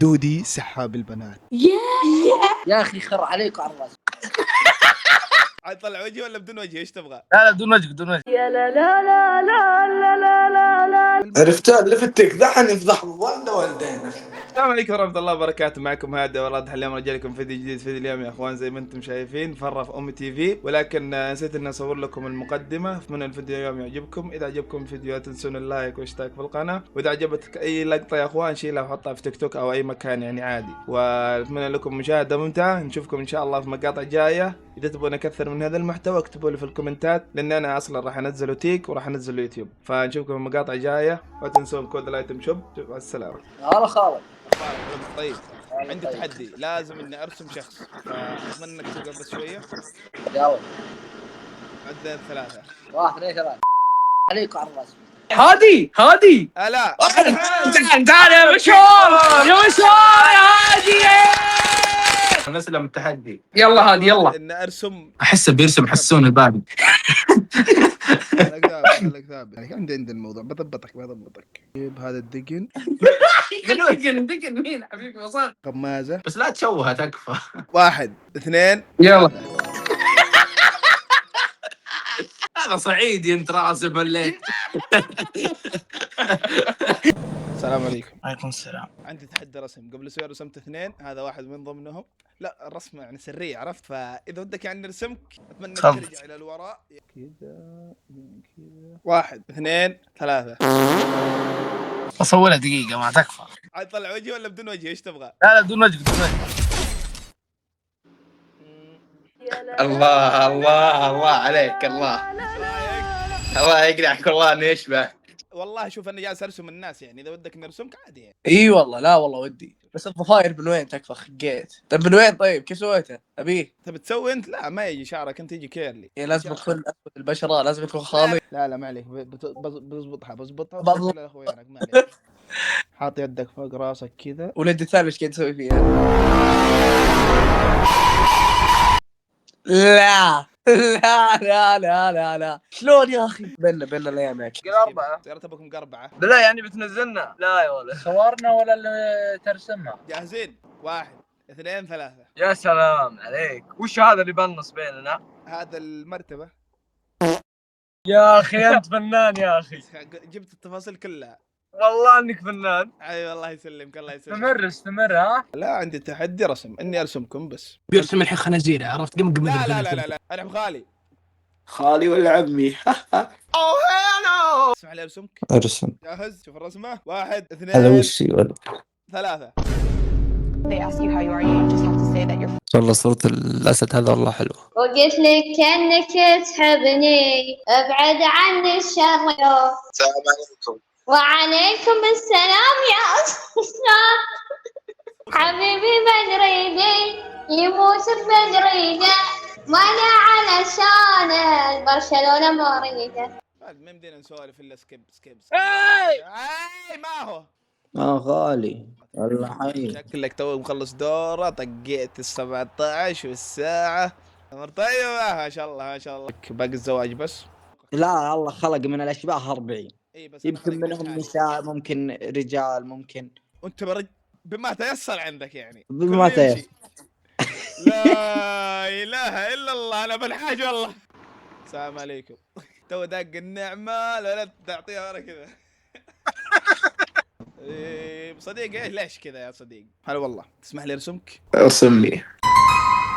دودي سحاب البنات. يا اخي خر عليك وعلى الراس. اطلع وجهي ولا بدون وجهي؟ ايش تبغى؟ لا بدون وجه بدون وجه. يا لا لا لا لا لا لا لا لا. عرفتها اللي فتك ذحن يفضح والده والدينا. السلام عليكم ورحمة الله وبركاته، معكم هادي وراد. اليوم رجع لكم فيديو جديد. فيديو اليوم يا اخوان زي ما انتم شايفين فرة في تي في، ولكن نسيت اني اصور لكم المقدمة. اتمنى الفيديو اليوم يعجبكم. اذا عجبكم الفيديو لا تنسون اللايك والاشتراك في القناة، واذا عجبتك اي لقطة يا اخوان شيلها وحطها في تيك توك او اي مكان يعني عادي. واتمنى لكم مشاهدة ممتعة. نشوفكم ان شاء الله في مقاطع جاية. اذا تبغون اكثر من هذا المحتوى اكتبوا لي في الكومنتات، لان انا اصلا راح انزله تيك وراح انزله يوتيوب. فنشوفكم في مقاطع جايه، ولا تنسون كود الايتم شوب. مع السلامه. هلا خالد. طيب عندي تحدي، لازم اني ارسم شخص، فاتمنى انك توقف بس شويه. يلا عدد 3 1 2 3 عليك وعلى الراس. هادي لا تعال يا مشوار يا هادي. نسلم التحدي. يلا هادي يلا. ان ارسم. احسه بيرسم حسون البابي. خليك ثابت يعني. عندي الموضوع بضبطك جيب هذا الدقن. دقن مين حبيبي وصل قمازه بس لا تشوه تكفى. 1 2 يلا. هذا صعيدي انت راسم الليل. السلام عليكم. عليكم السلام. عندي تحدي رسم. قبل شوي رسمت 2، هذا واحد من ضمنهم. لا الرسمة يعني سرية، عرفت؟ فإذا ودك يعني نرسمك أتمنى ترجع إلى الوراء كذا. 1 2 3. اصورها دقيقة ما تكفى. عاد طلع وجهي ولا بدون وجهي؟ ايش تبغى؟ لا بدون وجه بدون وجه. الله عليك. الله يقلعك والله اني اشبه. والله شوف انا جالس ارسم الناس، يعني اذا ودك نرسمك عادي يعني. اي والله لا والله ودي، بس الضفاير من وين تكفى خقيت. طيب من وين؟ طيب كيف سويته؟ ابيه. تبي تسوي انت؟ لا ما يجي شعرك انت، يجي كيرلي. يعني لازم تكون اسود البشره، لازم يكون خالي. لا ما عليك، بضبطها لاخوانك ما عليك. حاط يدك فوق راسك كذا. ولد الثاني ايش قاعد تسوي فيها؟ لا لا شلون يا اخي؟ بينا الايام يا اخي. 4 سيارة ابوك مقربعة. لا يعني بتنزلنا؟ لا يا ولد صورنا ولا اللي ترسمها؟ جاهزين؟ 1 2 3. يا سلام عليك. وش هذا اللي بنص بيننا؟ هذا المرتبة. يا اخي انت فنان يا اخي. جبت التفاصيل كلها. والله انك فنان. اي والله يسلمك الله يسلمك. استمر ها. لا عندي تحدي رسم، اني ارسمكم بس. بيرسم الحين خنازير عرفت قم. لا انا ابو خالي ولا عمي؟ اسمح لي ارسمك. ارسم. جاهز؟ شوف الرسمة. 1 هذا 2 وش يقول؟ 3. They ask you how you are, you just have to say that you're والله صورة الأسد هذا والله حلوة. وقلت لك كأنك تحبني ابعد عني الشر. السلام عليكم. وعليكم السلام يا أستاذ. حبيبي بدريدي يموت بدريده، وانا علشان برشلونة مريده. ما يمدينا نسولف الا سكيب. اي ما هو غالي والله حي. شكلك تو مخلص دوره، طقيت 17 والساعة. امر طيبة ما شاء الله. باقي الزواج بس. لا الله خلق من الاشباه 40. اي بس يمكن منهم نساء، ممكن رجال، ممكن. وانت بما تيسر عندك يعني. بما تيسر. لا اله الا الله، انا بالحاج والله. السلام عليكم. تو دق النعمة الولد تعطيها ورا كذا. صديق ايش ليش كذا يا صديق؟ هلا والله تسمح لي ارسمك؟ ارسم لي.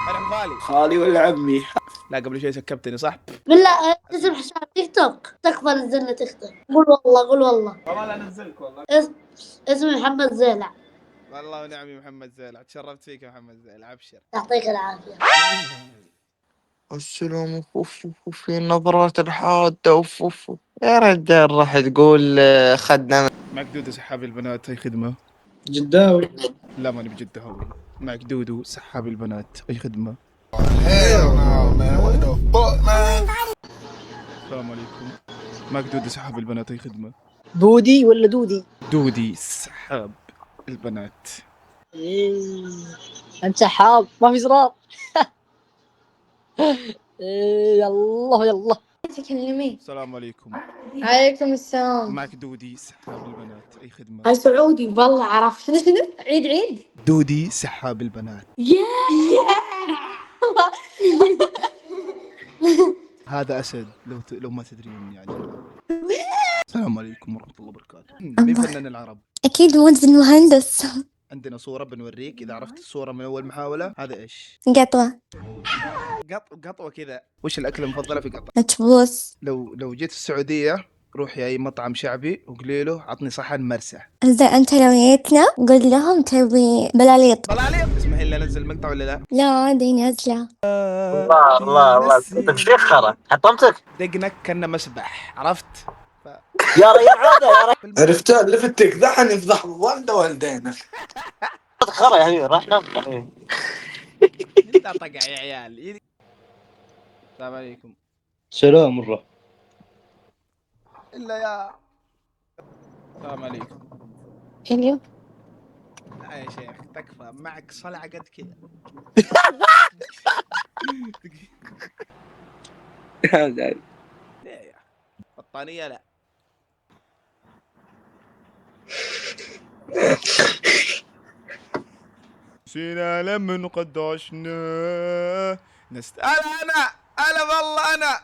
انا خالي ولا عمي؟ لا قبل شوي سكبتني صح؟ بالله اسم حساب تيك توك تكفى نزلنا تختم. قول والله لا نزلك والله. اسمي محمد زيلع. والله ونعمي محمد زيلع. تشرفت فيك يا محمد زيلع، ابشر. يعطيك العافية. السلام. في النظرات الحادة. يا رجال راح تقول خدنا. معك دودو سحابي البنات، اي خدمة. جداوي. لا ماني بجدهوي. معك دودو سحابي البنات، اي خدمة. السلام عليكم. معك دودو سحاب البنات، اي خدمة. بودي ولا دودي؟ دودي سحاب البنات. انت سحاب ما في زرار. يلا تكلمي. السلام عليكم. عليكم السلام. معك دودي سحاب البنات، اي خدمه؟ هاي سعودي والله عرفت. شنو عيد دودي سحاب البنات. هذا اسد لو ما تدرين يعني. السلام عليكم ورحمه الله وبركاته. مين فنان العرب؟ أكيد مهندس المهندس. عندنا صوره بنوريك، اذا عرفت الصوره من اول محاوله. هذا ايش؟ قطوة. قطوه كذا. وش الاكله المفضله في قطر؟ مكبوس. لو جيت السعوديه روحي اي مطعم شعبي وقولي له عطني صحن مرسى. زين أنت لو جيتنا قول لهم تبي بلاليط. بلاليط. اسمحي لي انزل المقطع ولا لا؟ لا عادي نازلة. الله الله الله انت مشخره حطمتك دقنك كنا مسبح، عرفت؟ يا ريال عاده يا ريال عرفتها لفتك ذحن يفضح والده والدينا. خرا يا حبيبي راح نام يا حبيبي. انت طقع يا عيال. السلام عليكم. سلام مرة. الا يا السلام عليكم. اليوم لا يا شيخ تكفى، معك صلعه قد كذا. ليه يا بطانيه؟ لا نسينا لمن قد عشنا انا والله انا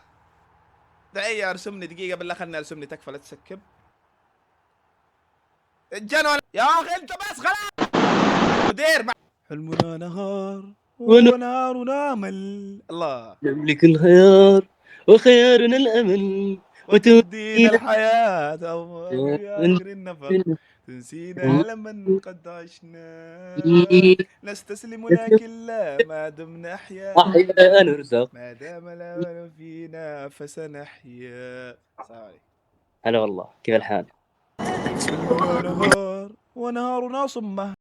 دعية ارسمني دقيقة بالله، خلني ارسمني تكفى لا تسكب. الجنون يا اخي انت بس خلاص. مدير حلمنا نهار ونهارنا امل. الله. نملك الخيار وخيارنا الأمل وتهدينا الحياة أو آخر النفق. تنسينا لمن قد عشنا نستسلم لكن لا ما دمنا أحياء. أحياء نرزق ما دام الأمل فينا فسنحيا. السلام عليكم. هلا والله، كيف الحال؟ حلمنا نهار ونهارنا صمة.